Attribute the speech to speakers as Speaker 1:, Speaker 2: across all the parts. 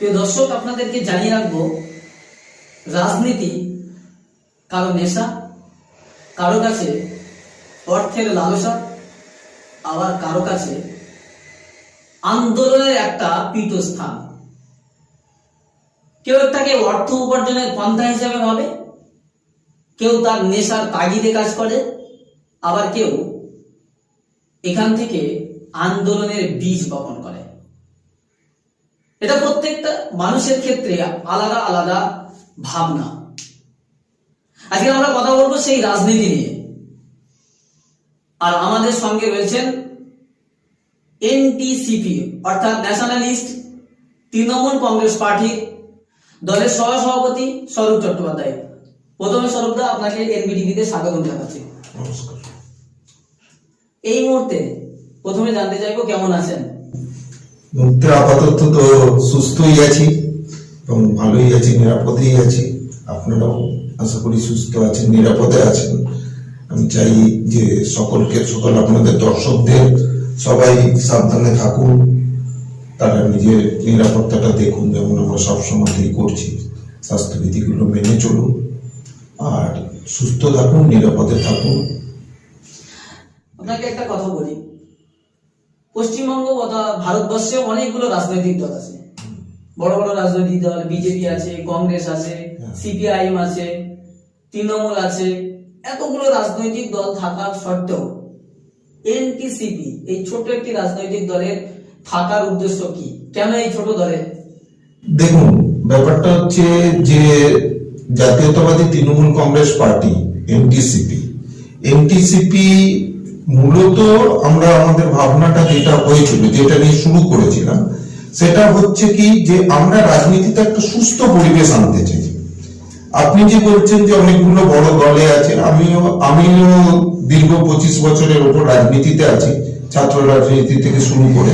Speaker 1: প্রিয় দর্শক, আপনাদেরকে জানিয়ে রাখবো, রাজনীতি কারো নেশা, কারো কাছে অর্থের লালসা, আবার কারো কাছে আন্দোলনের একটা পীঠস্থান। কেউ এটাকে অর্থ উপার্জনের পন্থা হিসেবে ভাবে, কেউ তার নেশার তাগিদে কাজ করে, আবার কেউ এখান থেকে আন্দোলনের বীজ বপন করে। এটা প্রত্যেকটা মানুষের ক্ষেত্রে আলাদা আলাদা ভাবনা। আজকে আমরা কথা বলবো সেই রাজনীতি নিয়ে। আর আমাদের সঙ্গে রয়েছেন এনটিসিপি অর্থাৎ ন্যাশনালিস্ট তৃণমূল কংগ্রেস পার্টির দলের সহসভাপতি স্বরূপ চট্টোপাধ্যায়। প্রথমে স্বরূপদা, আপনাকে এনবিটিভিতে স্বাগত জানাচ্ছি।
Speaker 2: নমস্কার।
Speaker 1: এই মুহূর্তে প্রথমে জানতে চাইবো, কেমন আছেন?
Speaker 2: মুহূর্তে আপাতত তো সুস্থই আছি এবং ভালোই আছি, নিরাপদেই আছি। আপনারাও আশা করি সুস্থ আছেন, নিরাপদে আছেন। আমি চাই যে সকল আপনাদের দর্শকদের সবাই সাবধানে থাকুন, তারা নিজের নিরাপত্তাটা দেখুন, যেমন আমরা সবসময় করছি। স্বাস্থ্যবিধিগুলো মেনে চলুন আর সুস্থ থাকুন, নিরাপদে থাকুন।
Speaker 1: আপনাকে একটা কথা বলি, পশ্চিমবঙ্গ তথা ভারতবর্ষে অনেকগুলো রাজনৈতিক দল আছে। বড় বড় রাজনৈতিক দল, বিজেপি আছে, কংগ্রেস আছে, সিপিআইএম আছে, তৃণমূল আছে। এতগুলো রাজনৈতিক দল থাকার সত্ত্বেও এনটিসিপি এই ছোট একটি রাজনৈতিক দলের থাকার উদ্দেশ্য কি? কেন এই ছোট দলের?
Speaker 2: দেখুন, ব্যাপারটা হচ্ছে যে জাতীয়তাবাদী তৃণমূল কংগ্রেস পার্টি এনটিসিপি মূলত আমরা আমাদের ভাবনাটা যেটা হয়েছিল, যেটা নিয়ে শুরু করেছিলাম, সেটা হচ্ছে কি যে আমরা রাজনীতিতে একটা সুস্থ পরিবেশ আনতে চাই। আপনি যে বলছেন যে অনেকগুলো বড় দলে আছে, আমিও দীর্ঘ 25 বছরের ওপর রাজনীতিতে আছি, ছাত্র রাজনীতি থেকে শুরু করে।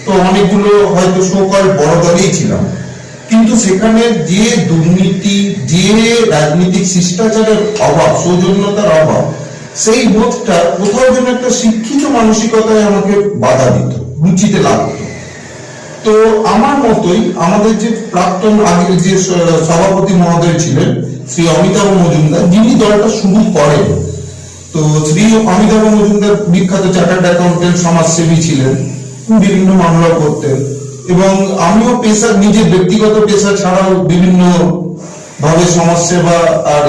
Speaker 2: তো অনেকগুলো হয়তো সকল বড় দলেই ছিলাম, কিন্তু সেখানে যে দুর্নীতি, যে রাজনৈতিক শিষ্টাচারের অভাব, সৌজন্যতার অভাব, সেই বোধটা কোথাও যেন একটা শিক্ষিত মানসিকতায় আমাকে বাধা দিত, রুচিতে লাগতো। তো আমার মতোই আমাদের যে প্রাক্তন আগের যে সভাপতি মহোদয় ছিলেন শ্রী অমিতাভ মজুমদার, যিনি দলটা শুরু করেন, তো শ্রী অমিতাভ মজুমদার বিখ্যাত চার্টার্ড অ্যাকাউন্টেন্ট, সমাজসেবী ছিলেন, বিভিন্ন মামলা করতেন। এবং আমিও নিজের ব্যক্তিগত পেশা ছাড়াও বিভিন্ন ভাবে সমাজসেবা আর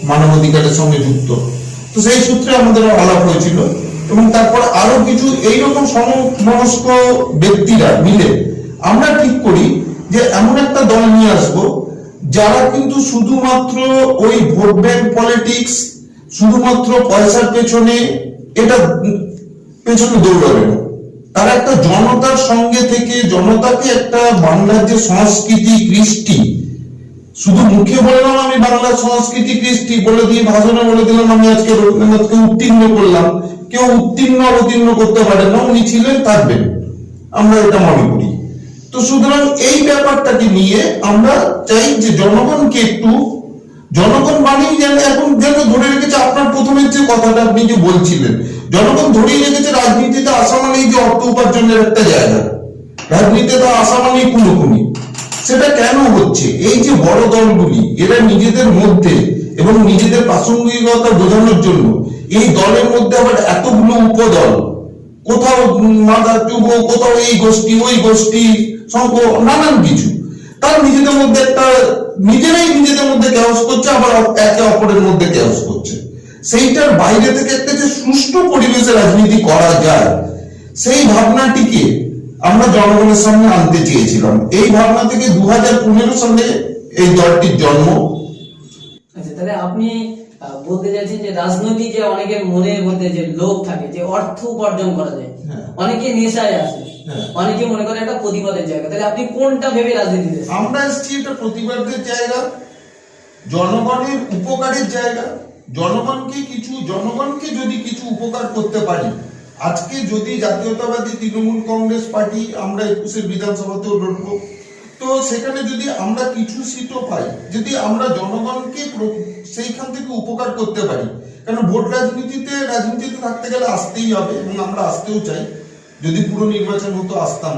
Speaker 2: মানবাধিকারের সঙ্গে যুক্ত। তো সেই সূত্রে আমাদের আলাপ হয়েছিল এবং তারপর আরো কিছু এইরকম সমমনস্ক ব্যক্তিরা মিলে আমরা ঠিক করি যে এমন একটা দল নিয়ে আসবো যারা কিন্তু শুধুমাত্র ওই ভোট ব্যাংক পলিটিক্স, শুধুমাত্র পয়সার পেছনে দৌড়াবে না। তারা একটা জনতার সঙ্গে থেকে জনতাকে একটা বাংলার যে সংস্কৃতি, কৃষ্টি, শুধু মুখে বললাম আমি বাংলার সংস্কৃতি কৃষ্টি বলে দিয়ে, ভাষণে বলে দিলাম আমি আজকে রবীন্দ্রনাথকে উত্তীর্ণ করলাম, কেউ উত্তীর্ণ অবতীর্ণ করতে পারে না, উনি ছিলেন, থাকবেন, আমরা এটা মনে করি। তো সুতরাং এই ব্যাপারটাকে নিয়ে আমরা চাই যে জনগণকে একটু, জনগণ মানেই যেন এখন যেন ধরে রেখেছে, আপনার প্রথমের যে কথাটা আপনি যে বলছিলেন, জনগণ ধরেই রেখেছে রাজনীতিতে আসা মানেই যে অর্থ উপার্জনের একটা জায়গা, রাজনীতিতে আসা মানেই কুলোকুনি। সেটা কেন হচ্ছে? এই যে বড় দলগুলি, এরা নিজেদের মধ্যে এবং নিজেদের প্রাসঙ্গিকতা বোঝানোর জন্য এই দলের মধ্যে আবার এতগুলো উপদল, কোথাও মাদার যুব, কোথাও এই গোষ্ঠী, ওই গোষ্ঠী, সংঘ, নানান কিছু, তারা নিজেদের মধ্যে একটা নিজেরাই নিজেদের মধ্যে কেওস করছে, আবার একে অপরের মধ্যে কেওস করছে। সেইটার বাইরে থেকে একটা যে সুষ্ঠু পরিবেশে রাজনীতি করা যায়, সেই ভাবনাটিকে আমরা জনগণের সামনে আনতে চেয়েছিলাম। এই ভাবনা থেকে 2015 সালে এই দলটির জন্ম।
Speaker 1: আচ্ছা, তাহলে আপনি বলতে চাইছেন যে রাজনৈতিক যে অনেকের মনের মধ্যে যে লোভ থাকে, যে অর্থ উপার্জন করা যায়, অনেকে নেশায় আসে, অনেকে মনে করে এটা প্রতিবাদের জায়গা। তাহলে আপনি কোনটা ভেবে রাজনীতিতে?
Speaker 2: আমরা এসেছি এটা প্রতিবাদের জায়গা, জনগণের উপকারের জায়গা। জনগণকে যদি কিছু উপকার করতে পারি, আজকে যদি জাতীয়তাবাদী তৃণমূল কংগ্রেস পার্টি আমরা 21 বিধানসভাতেও লড়বো, তো সেখানে যদি আমরা কিছু সিটও পাই, যদি আমরা জনগণকে সেইখান থেকে উপকার করতে পারি, কারণ ভোট রাজনীতিতে থাকতে গেলে আসতেই হবে এবং আমরা আসতেও চাই। যদি পুরো নির্বাচন হতো আসতাম,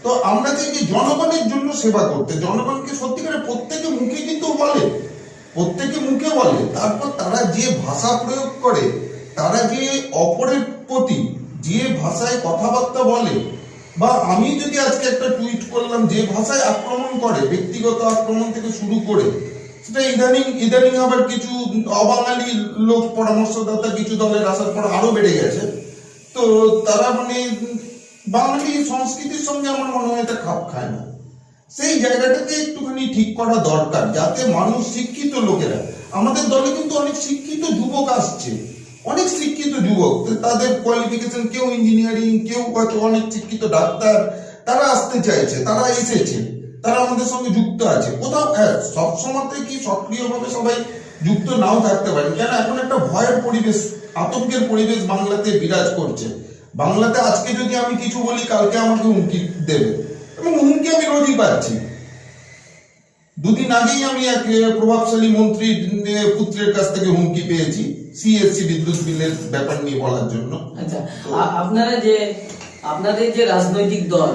Speaker 2: তো আমরা চাই যে জনগণের জন্য সেবা করতে, জনগণকে সত্যিকারে প্রত্যেকে মুখে কিন্তু বলে, প্রত্যেকে মুখে বলে, তারপর তারা যে ভাষা প্রয়োগ করে, তারা যে অপরের প্রতি যে ভাষায় কথাবার্তা বলে, বা আমি যদি আজকে একটা টুইট করলাম যে ভাষায় আক্রমণ করে, ব্যক্তিগত আক্রমণ থেকে শুরু করে, সেটা ইদানিং আবার কিছু অবাঙালি লোক পরামর্শদাতা কিছু দলের আসার পর আরো বেড়ে গেছে। তো তারা মানে বাঙালি সংস্কৃতির সঙ্গে আমার মনে হয় এটা খাপ খায় না। সেই জায়গাটাকে একটুখানি ঠিক করা দরকার, যাতে মানুষ, শিক্ষিত লোকেরা, আমাদের দলে কিন্তু অনেক শিক্ষিত যুবক আসছে, অনেক শিক্ষিত যুবক, তাদের কোয়ালিফিকেশন, কেউ ইঞ্জিনিয়ারিং, কেউ হয়তো অনেক শিক্ষিত ডাক্তার, তারা আসতে চাইছে, তারা এসেছে, তারা আমাদের সঙ্গে যুক্ত আছে। কোথাও সবসময়তে কি সক্রিয়ভাবে সবাই যুক্ত নাও থাকতে পারে, কেন এখন একটা ভয়ের পরিবেশ, আতঙ্কের পরিবেশ বাংলাতে বিরাজ করছে। বাংলাতে আজকে যদি আমি কিছু বলি, কালকে আমাকে হুমকি দেবে, এবং হুমকি আমি রোজই পাচ্ছি। দুদিন আগেই আমি এক প্রভাবশালী মন্ত্রীর পুত্রের কাছ থেকে হুমকি পেয়েছি সিএসসি বিদ্যুৎ বিলের ব্যাপার নিয়ে বলার জন্য।
Speaker 1: আচ্ছা, আপনাদের যে রাজনৈতিক দল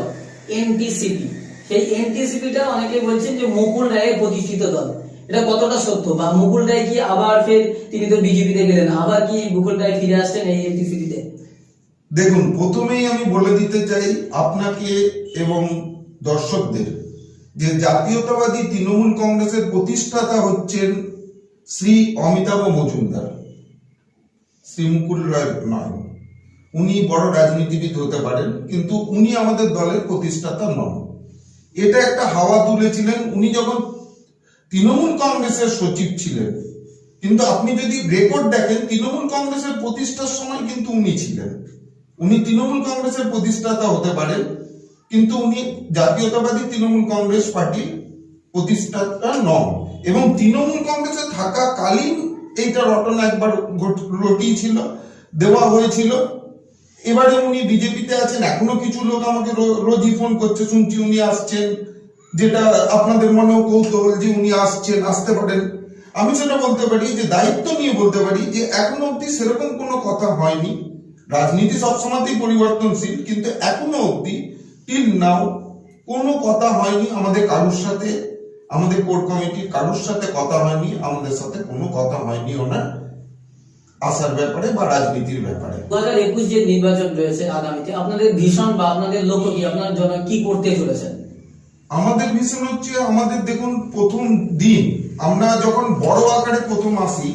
Speaker 1: এনটিসিপি, সেই এনটিসিপিটা অনেকে বলছেন যে মুকুল রায়ের প্রতিষ্ঠিত দল, এটা কতটা সত্য? বা মুকুল রায় কি আবার ফের, তিনি তো বিজেপিতে গেলেন, আবার কি মুকুল রায় ফিরে আসছেন এই এনটিসিপিতে?
Speaker 2: দেখুন, প্রথমেই আমি বলে দিতে চাই আপনাকে এবং দর্শকদের যে জাতীয়তাবাদী তৃণমূল কংগ্রেসের প্রতিষ্ঠাতা হচ্ছেন শ্রী অমিতাভ মজুমদার, শ্রী মুকুল রায় নয়। উনি বড় রাজনীতিবিদ হতে পারেন, কিন্তু উনি আমাদের দলের প্রতিষ্ঠাতা নন। এটা একটা হাওয়া তুলেছিলেন উনি যখন তৃণমূল কংগ্রেসের সচিব ছিলেন। কিন্তু আপনি যদি রেকর্ড দেখেন, তৃণমূল কংগ্রেসের প্রতিষ্ঠার সময় কিন্তু উনি ছিলেন। উনি তৃণমূল কংগ্রেসের প্রতিষ্ঠাতা হতে পারেন, কিন্তু উনি জাতীয়তাবাদী তৃণমূল কংগ্রেস পার্টির প্রতিষ্ঠাতা নন। এবং তৃণমূল কংগ্রেসে থাকাকালীন এইটা রটনা একবার রটিয়েছিল, দেওয়া হয়েছিল। এবারে উনি বিজেপিতে আছেন, এখনো কিছু লোক আমাকে রোজই ফোন করছে, শুনছি উনি আসছেন, যেটা আপনাদের মনেও কৌতূহল যে উনি আসছেন, আসতে পারেন। আমি সেটা বলতে পারি, যে দায়িত্ব নিয়ে বলতে পারি, যে এখনো অব্দি সেরকম কোনো কথা হয়নি। রাজনীতি সবসময়তেই পরিবর্তনশীল, কিন্তু এখনো অব্দি টিল নাও কোনো কথা হয়নি আমাদের কারুর সাথে, আমাদের কোর কমিটির কারুর সাথে কথা হয়নি, আমাদের সাথে কোনো কথা হয়নি ওনার আসার ব্যাপারে বা রাজনীতির ব্যাপারে।
Speaker 1: 2021 যে নির্বাচন রয়েছে আগামীতে, আপনাদের ভীষণ বা আপনাদের লক্ষ্য কি, আপনার জন্য কি করতে চলেছেন?
Speaker 2: আমাদের ভীষণ হচ্ছে, আমাদের দেখুন প্রথম দিন আমরা যখন বড় আকারে প্রথম আসি,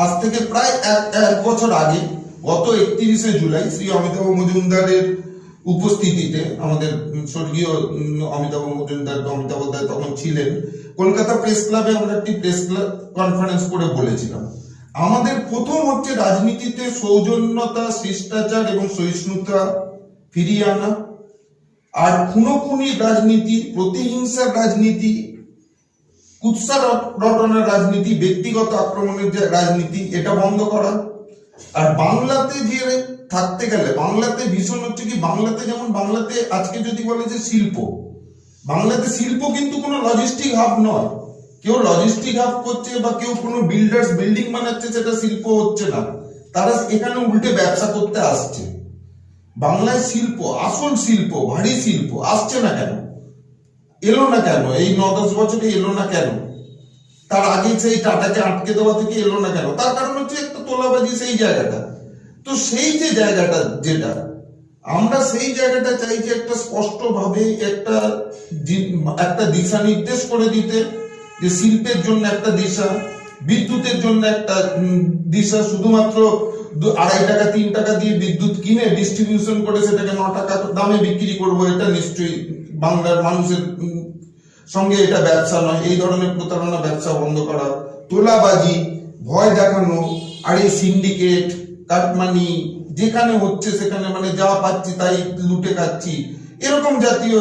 Speaker 2: আজ থেকে প্রায় এক বছর আগে, গত 31শে জুলাই শ্রী অমিতাভ মজুমদারের উপস্থিতিতে, আমাদের স্বর্গীয় অমিতাভ মজুমদার, অমিতাভ দা তখন ছিলেন, কলকাতা প্রেস ক্লাবে আমরা একটি প্রেস কনফারেন্স করে বলেছিলাম, আমাদের প্রথম হচ্ছে রাজনীতিতে সৌজন্যতা, শিষ্টাচার এবং সহিষ্ণুতা ফিরিয়ে আনা, আর খুনোখুনির রাজনীতি, প্রতিহিংসার রাজনীতি, কুৎসা রটনার রাজনীতি, ব্যক্তিগত আক্রমণের যে রাজনীতি, এটা বন্ধ করা। আর বাংলাতে যে থাকতে গেলে, বাংলাতে ভীষণ হচ্ছে কি, বাংলাতে যেমন, বাংলাতে আজকে যদি বলে যে শিল্প, বাংলাতে শিল্প কিন্তু কোনো লজিস্টিক হাব নয়। কেউ লজিস্টিক হাব করছে বা কেউ কোনো বিল্ডার্স বিল্ডিং বানাচ্ছে, সেটা শিল্প হচ্ছে না। তারা এখানে উল্টে ব্যবসা করতে আসছে। বাংলায় শিল্প, আসল শিল্প, ভারী শিল্প আসছে না কেন, এলো না কেন, এই 9-10 বছরে এলো না কেন? তার আগে সেই টাটাকে আটকে দেওয়া থেকে এলো না কেন? তার কারণ হচ্ছে একটা তোলাবাজি, সেই জায়গাটা। তো সেই যে জায়গাটা, যেটা আমরা সেই জায়গাটা চাইছি একটা স্পষ্ট ভাবে একটা দিশা নির্দেশ করে দিতে, যে শিল্পের জন্য একটা দিশা, বিদ্যুতের জন্য একটা দিশা। শুধুমাত্র 2.5 টাকা 3 টাকা দিয়ে বিদ্যুৎ কিনে ডিস্ট্রিবিউশন করে সেটাকে 9 টাকা দামে বিক্রি করবো, এটা নিশ্চয়ই বাংলার মানুষের সঙ্গে এটা ব্যবসা নয়। এই ধরনের প্রতারণা, ব্যবসা বন্ধ করা, তোলাবাজি, ভয় দেখানো, আর এই সিন্ডিকেট, কাটমানি যেখানে হচ্ছে সেখানে মানে যা পাচ্ছি তাই লুটে খাচ্ছি, এরকম জাতীয়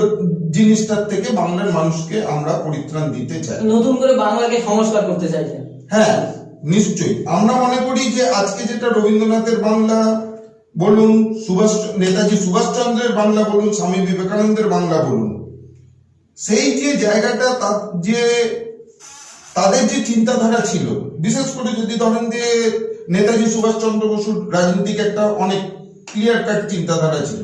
Speaker 2: জিনিসটার থেকে বাংলার মানুষকে আমরা পরিত্রাণ দিতে চাই।
Speaker 1: নতুন করে বাংলাকে সংস্কার করতে চাইছেন?
Speaker 2: হ্যাঁ, নিশ্চয়ই। আমরা মনে করি যে আজকে যেটা রবীন্দ্রনাথের বাংলা বলুন, নেতাজি সুভাষচন্দ্রের বাংলা বলুন, স্বামী বিবেকানন্দের বাংলা বলুন, সেই যে জায়গাটা, যে তাদের যে চিন্তাধারা ছিল, বিশেষ করে যদি ধরেন যে নেতাজি সুভাষচন্দ্র বসুর রাজনৈতিক একটা অনেক ক্লিয়ার কাট চিন্তাধারা ছিল,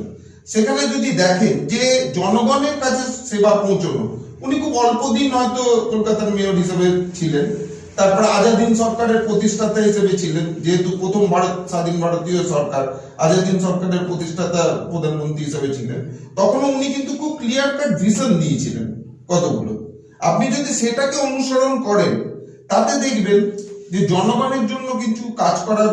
Speaker 2: সেখানে যদি দেখেন যে জনগণের কাছে সেবা পৌঁছানো, উনি খুব অল্প দিন হয়তো কলকাতার মেয়র হিসেবে ছিলেন, তারপর আজাদিন সরকারের প্রতিষ্ঠাতা হিসেবে ছিলেন, যেহেতু প্রথম স্বাধীন ভারতীয় সরকার, আজাদিন সরকারের প্রতিষ্ঠাতা প্রধানমন্ত্রী হিসেবে ছিলেন, তখনও উনি কিন্তু খুব ক্লিয়ার কাট ভিশন দিয়েছিলেন কতগুলো। আপনি যদি সেটাকে অনুসরণ করেন তাতে দেখবেন যে জনগণের জন্য কিছু কাজ করার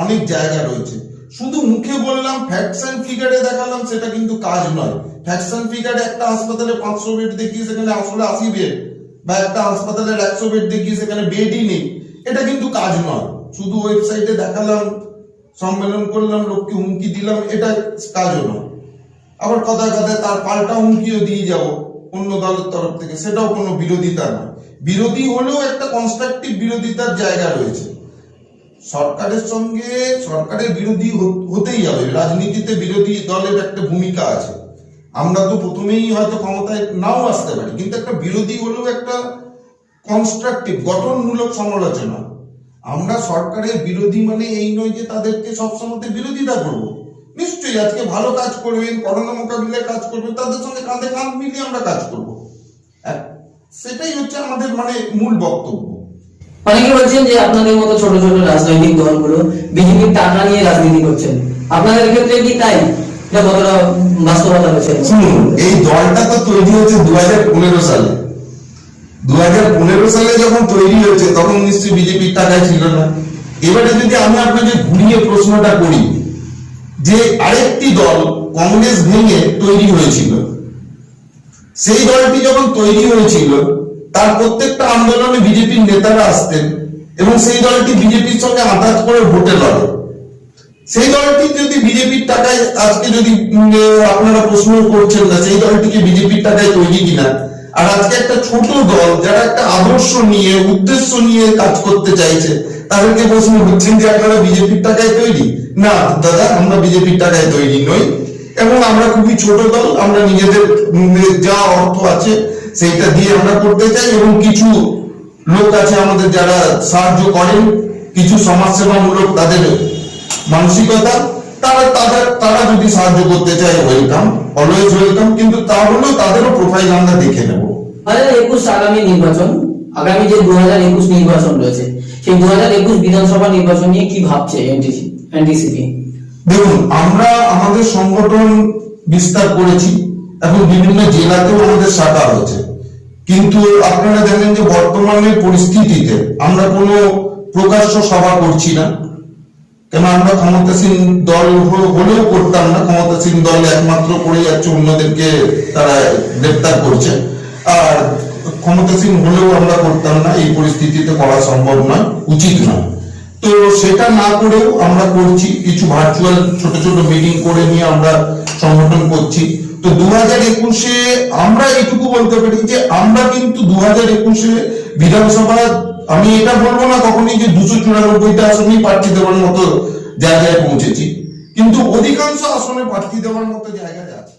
Speaker 2: অনেক জায়গা রয়েছে। শুধু মুখে বললাম, ফ্যাক্টস এন্ড ফিগারে দেখালাম, সেটা কিন্তু কাজ নয়। ফ্যাক্টস এন্ড ফিগারে একটা হাসপাতালে 500 বেড দেখিয়ে সেখানে আসলে 80 বেড, বা একটা হাসপাতালের 100 বেড দেখিয়ে সেখানে বেডই নেই, এটা কিন্তু কাজ নয়। শুধু ওয়েবসাইটে দেখালাম, সম্মেলন করলাম, লোককে হুমকি দিলাম, এটা কাজও নয়। আবার কথায় কথায় তার পাল্টা হুমকিও দিয়ে যাব অন্য দলের তরফ থেকে, সেটাও কোনো বিরোধিতা নয়। বিরোধী হলেও একটা কনস্ট্রাকটিভ বিরোধিতার জায়গা রয়েছে। সরকারের সঙ্গে সরকারের বিরোধী হতেই হবে, রাজনীতিতে বিরোধী দলের একটা ভূমিকা আছে। আমরা তো প্রথমেই হয়তো ক্ষমতায় নাও আসতে পারি, কিন্তু একটা বিরোধী হলেও একটা কনস্ট্রাকটিভ গঠনমূলক সমালোচনা। আমরা সরকারের বিরোধী মানে এই নয় যে তাদেরকে সবসময় বিরোধিতা করব। নিশ্চয়ই আজকে ভালো কাজ করবেন, করোনা মোকাবিলায় কাজ করবেন, তাদের সঙ্গে কাঁধে কাঁধ মিলিয়ে আমরা কাজ করব। সেটাই হচ্ছে আমাদের মানে মূল বক্তব্য।
Speaker 1: অনেকে বলছেন যে আপনাদের মতো ছোট ছোট রাজনৈতিক দলগুলো বিজেপির টাকা নিয়ে রাজনীতি করছেন, আপনাদের ক্ষেত্রে কি তাই? এটা কতটা বাস্তবতা রয়েছে?
Speaker 2: শুনুন, এই দলটা তো তৈরি হয়েছে 2015 সালে। 2015 সালে যখন তৈরি হয়েছে তখন নিশ্চয়ই বিজেপির টাকায় ছিল না। এবারে যদি আমি আপনাকে ঘুরিয়ে প্রশ্নটা করি, যে আরেকটি দল কংগ্রেস ভেঙে তৈরি হয়েছিল, সেই দলটি যখন তৈরি হয়েছিল তার প্রত্যেকটা আন্দোলনে বিজেপির নেতারা আসতেন এবং সেই দলটি বিজেপির সঙ্গে আঘাত করে ভোটে লড়ে। সেই দলটি যদি বিজেপির টাকায়, আজকে যদি আপনারা প্রশ্ন করছেন না সেই দলটিকে বিজেপির টাকায় তৈরি কিনা, আর আজকে একটা ছোট দল যারা একটা আদর্শ নিয়ে উদ্দেশ্য নিয়ে কাজ করতে চাইছে, তাদেরকে প্রশ্ন হচ্ছেন যে আপনারা বিজেপির টাকায় তৈরি? না দাদা, আমরা বিজেপির টাকায় তৈরি নই, এবং আমরা খুবই ছোট দল। আমরা নিজেদের যা অর্থ আছে সেইটা দিয়ে আমরা করতে চাই, এবং কিছু লোক আছে আমাদের যারা সাহায্য করেন, কিছু সমাজসেবামূলক তাদের মানসিকতা, তারা যদি সাহায্য করতে চায় ওয়েলকাম, অলওয়েজ ওয়েলকাম, কিন্তু তাহলে তাদেরও প্রোফাইল আমরা দেখে নেব।
Speaker 1: 2021 আগামী নির্বাচন, আগামী যে 2021 নির্বাচন রয়েছে, সেই 2021 বিধানসভা নির্বাচন নিয়ে কি ভাবছে এনটিসিপি?
Speaker 2: দেখুন, আমরা আমাদের সংগঠন বিস্তার করেছি, এখন বিভিন্ন জেলাতেও আমাদের শাখা হয়েছে, কিন্তু আপনারা জানেন যে বর্তমানে পরিস্থিতিতে আমরা কোনো প্রকাশ্য সভা করছি না, কেন আমরা ক্ষমতাসীন দল হলেও করতাম না। ক্ষমতাসীন দল একমাত্র করে যাচ্ছে, অন্যদেরকে তারা গ্রেপ্তার করছে, আর ক্ষমতাসীন হলেও আমরা করতাম না। এই পরিস্থিতিতে করা সম্ভব নয়, উচিত নয়। তো সেটা না করেও আমরা করছি, কিছু ভার্চুয়াল ছোট ছোট মিটিং করে নিয়ে আমরা সংগঠন করছি। তো 2021-এ আমরা এইটুকু বলতে পারি যে আমরা কিন্তু 2021-এ বিধানসভা, আমি এটা বলবো না কখনই যে 294টা আসনেই প্রার্থী দেওয়ার মতো জায়গায় পৌঁছেছি, কিন্তু অধিকাংশ আসনে প্রার্থী দেওয়ার মতো জায়গায় আছে।